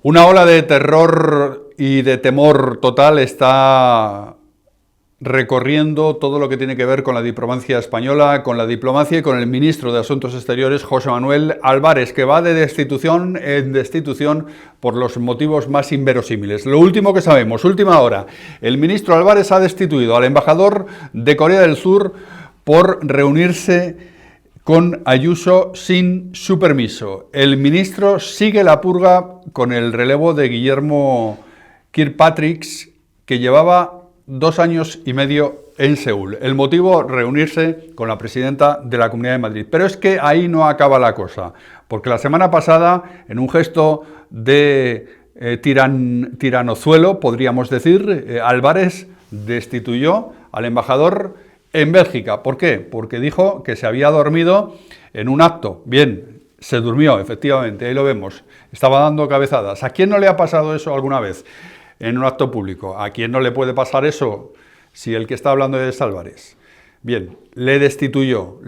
Una ola de terror y de temor total está recorriendo todo lo que tiene que ver con la diplomacia española, con la diplomacia y con el ministro de Asuntos Exteriores, José Manuel Álvarez, que va de destitución en destitución por los motivos más inverosímiles. Lo último que sabemos, última hora, el ministro Álvarez ha destituido al embajador de Corea del Sur por reunirse con Ayuso sin su permiso. El ministro sigue la purga con el relevo de Guillermo Kirkpatrick, que llevaba 2 años y medio en Seúl. El motivo, reunirse con la presidenta de la Comunidad de Madrid. Pero es que ahí no acaba la cosa, porque la semana pasada, en un gesto de tiranozuelo, podríamos decir, Álvarez destituyó al embajador en Bélgica. ¿Por qué? Porque dijo que se había dormido en un acto. Bien, se durmió, efectivamente, ahí lo vemos. Estaba dando cabezadas. ¿A quién no le ha pasado eso alguna vez en un acto público? ¿A quién no le puede pasar eso si el que está hablando es Álvarez? Bien, le destituyó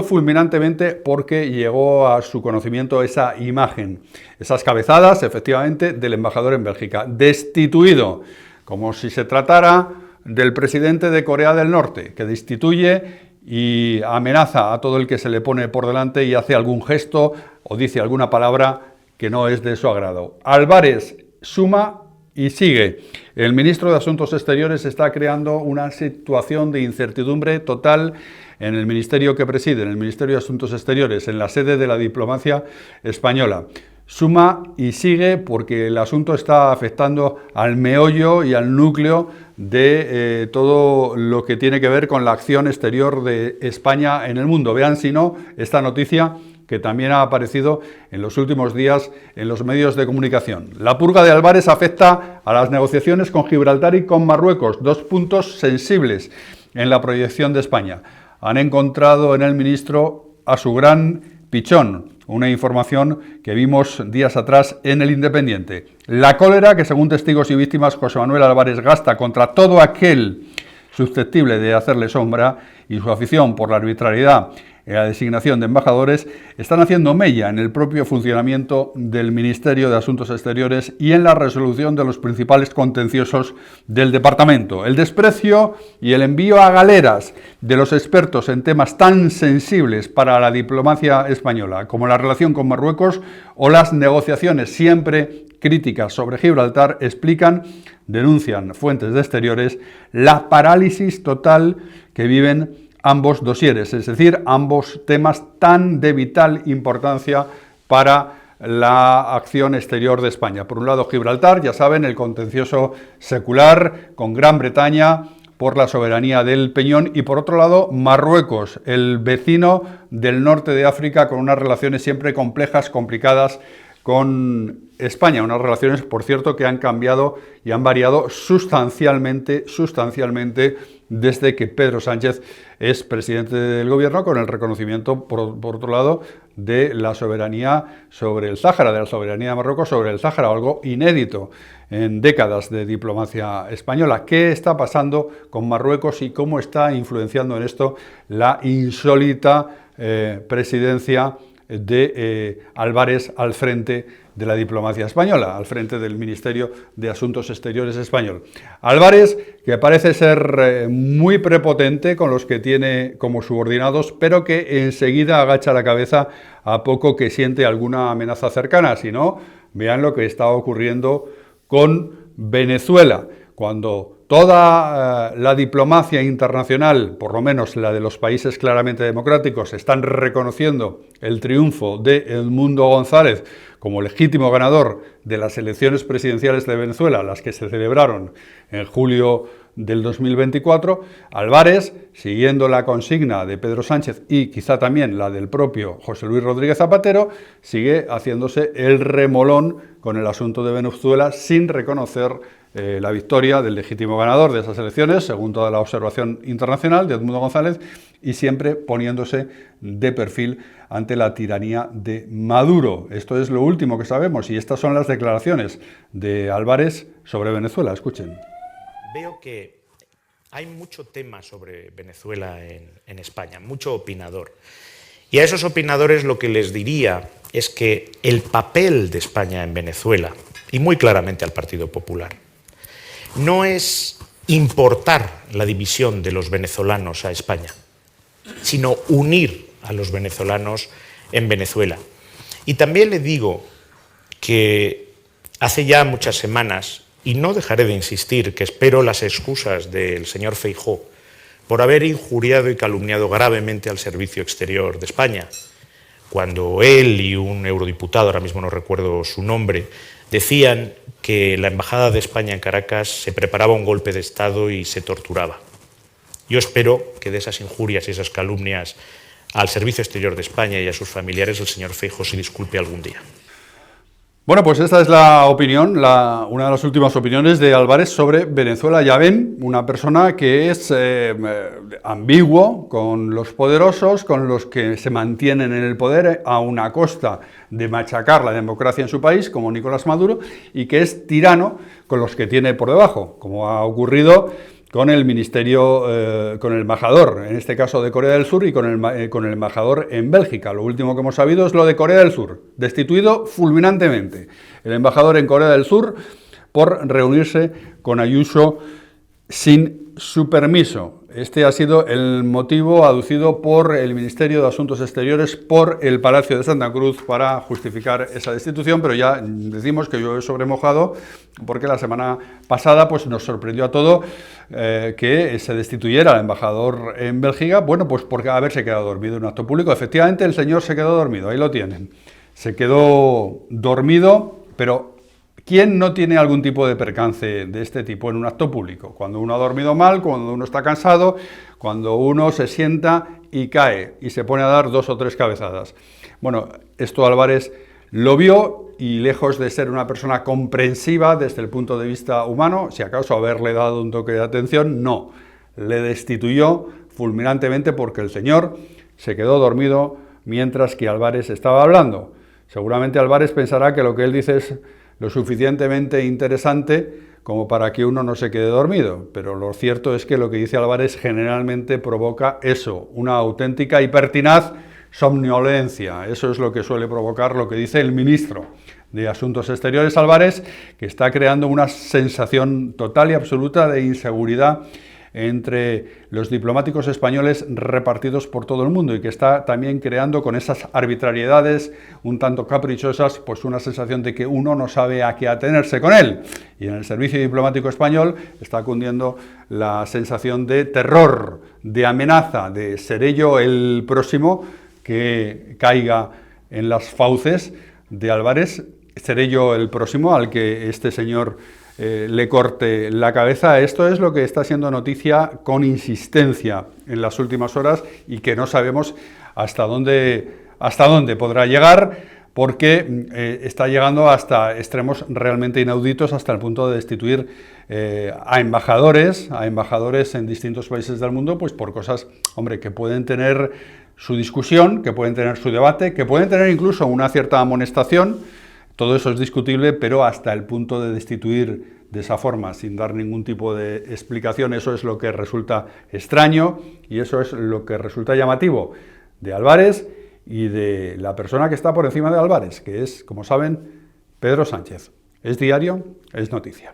fulminantemente porque llegó a su conocimiento esa imagen, esas cabezadas, efectivamente, del embajador en Bélgica. Destituido, como si se tratara del presidente de Corea del Norte, que destituye y amenaza a todo el que se le pone por delante y hace algún gesto o dice alguna palabra que no es de su agrado. Álvarez suma y sigue. El ministro de Asuntos Exteriores está creando una situación de incertidumbre total en el ministerio que preside, en el Ministerio de Asuntos Exteriores, en la sede de la diplomacia española. Suma y sigue porque el asunto está afectando al meollo y al núcleo de todo lo que tiene que ver con la acción exterior de España en el mundo. Vean si no esta noticia que también ha aparecido en los últimos días en los medios de comunicación. La purga de Álvarez afecta a las negociaciones con Gibraltar y con Marruecos, 2 puntos sensibles en la proyección de España. Han encontrado en el ministro a su gran pichón, una información que vimos días atrás en El Independiente. La cólera que, según testigos y víctimas, José Manuel Álvarez gasta contra todo aquel susceptible de hacerle sombra y su afición por la arbitrariedad en la designación de embajadores están haciendo mella en el propio funcionamiento del Ministerio de Asuntos Exteriores y en la resolución de los principales contenciosos del departamento. El desprecio y el envío a galeras de los expertos en temas tan sensibles para la diplomacia española como la relación con Marruecos o las negociaciones siempre críticas sobre Gibraltar denuncian fuentes de exteriores, la parálisis total que viven ambos dosieres, es decir, ambos temas tan de vital importancia para la acción exterior de España. Por un lado, Gibraltar, ya saben, el contencioso secular con Gran Bretaña por la soberanía del Peñón, y por otro lado, Marruecos, el vecino del norte de África, con unas relaciones siempre complejas, complicadas con España, unas relaciones, por cierto, que han cambiado y han variado sustancialmente desde que Pedro Sánchez es presidente del gobierno, con el reconocimiento, por otro lado, de la soberanía sobre el Sáhara, de la soberanía de Marruecos sobre el Sáhara, algo inédito en décadas de diplomacia española. ¿Qué está pasando con Marruecos y cómo está influenciando en esto la insólita presidencia de Álvarez al frente de la diplomacia española, al frente del Ministerio de Asuntos Exteriores español? Álvarez, que parece ser muy prepotente con los que tiene como subordinados, pero que enseguida agacha la cabeza a poco que siente alguna amenaza cercana. Si no, vean lo que está ocurriendo con Venezuela, cuando toda la diplomacia internacional, por lo menos la de los países claramente democráticos, están reconociendo el triunfo de Edmundo González como legítimo ganador de las elecciones presidenciales de Venezuela, las que se celebraron en julio del 2024, Álvarez, siguiendo la consigna de Pedro Sánchez y quizá también la del propio José Luis Rodríguez Zapatero, sigue haciéndose el remolón con el asunto de Venezuela sin reconocer la victoria del legítimo ganador de esas elecciones, según toda la observación internacional de Edmundo González, y siempre poniéndose de perfil ante la tiranía de Maduro. Esto es lo último que sabemos y estas son las declaraciones de Álvarez sobre Venezuela. Escuchen. Veo que hay mucho tema sobre Venezuela en España, mucho opinador. Y a esos opinadores lo que les diría es que el papel de España en Venezuela y muy claramente al Partido Popular. No es importar la división de los venezolanos a España, sino unir a los venezolanos en Venezuela. Y también le digo que hace ya muchas semanas, y no dejaré de insistir, que espero las excusas del señor Feijóo por haber injuriado y calumniado gravemente al Servicio Exterior de España, cuando él y un eurodiputado, ahora mismo no recuerdo su nombre, decían que la Embajada de España en Caracas se preparaba un golpe de Estado y se torturaba. Yo espero que de esas injurias y esas calumnias al Servicio Exterior de España y a sus familiares el señor Feijóo se disculpe algún día. Bueno, pues esta es la opinión, una de las últimas opiniones de Álvarez sobre Venezuela. Ya ven, una persona que es ambiguo con los poderosos, con los que se mantienen en el poder a una costa de machacar la democracia en su país, como Nicolás Maduro, y que es tirano con los que tiene por debajo, como ha ocurrido con el ministerio, con el embajador, en este caso de Corea del Sur, y con el embajador en Bélgica. Lo último que hemos sabido es lo de Corea del Sur, destituido fulminantemente el embajador en Corea del Sur por reunirse con Ayuso sin su permiso. Este ha sido el motivo aducido por el Ministerio de Asuntos Exteriores, por el Palacio de Santa Cruz, para justificar esa destitución, pero ya decimos que llueve sobre mojado, porque la semana pasada pues, nos sorprendió a todos que se destituyera al embajador en Bélgica, bueno, pues por haberse quedado dormido en un acto público. Efectivamente, el señor se quedó dormido, ahí lo tienen. Se quedó dormido, pero ¿quién no tiene algún tipo de percance de este tipo en un acto público? Cuando uno ha dormido mal, cuando uno está cansado, cuando uno se sienta y cae y se pone a dar 2 o 3 cabezadas. Bueno, esto Álvarez lo vio y lejos de ser una persona comprensiva desde el punto de vista humano, si acaso haberle dado un toque de atención, no. Le destituyó fulminantemente porque el señor se quedó dormido mientras que Álvarez estaba hablando. Seguramente Álvarez pensará que lo que él dice es lo suficientemente interesante como para que uno no se quede dormido, pero lo cierto es que lo que dice Álvarez generalmente provoca eso, una auténtica y pertinaz somnolencia. Eso es lo que suele provocar lo que dice el ministro de Asuntos Exteriores, Álvarez, que está creando una sensación total y absoluta de inseguridad entre los diplomáticos españoles repartidos por todo el mundo y que está también creando con esas arbitrariedades un tanto caprichosas, pues una sensación de que uno no sabe a qué atenerse con él. Y en el servicio diplomático español está cundiendo la sensación de terror, de amenaza, de seré yo el próximo que caiga en las fauces de Álvarez, seré yo el próximo al que este señor le corte la cabeza. Esto es lo que está siendo noticia con insistencia en las últimas horas y que no sabemos hasta dónde podrá llegar, porque está llegando hasta extremos realmente inauditos, hasta el punto de destituir a embajadores en distintos países del mundo, pues por cosas, hombre, que pueden tener su discusión, que pueden tener su debate, que pueden tener incluso una cierta amonestación. Todo eso es discutible, pero hasta el punto de destituir de esa forma, sin dar ningún tipo de explicación, eso es lo que resulta extraño y eso es lo que resulta llamativo de Álvarez y de la persona que está por encima de Álvarez, que es, como saben, Pedro Sánchez. Es diario, es noticia.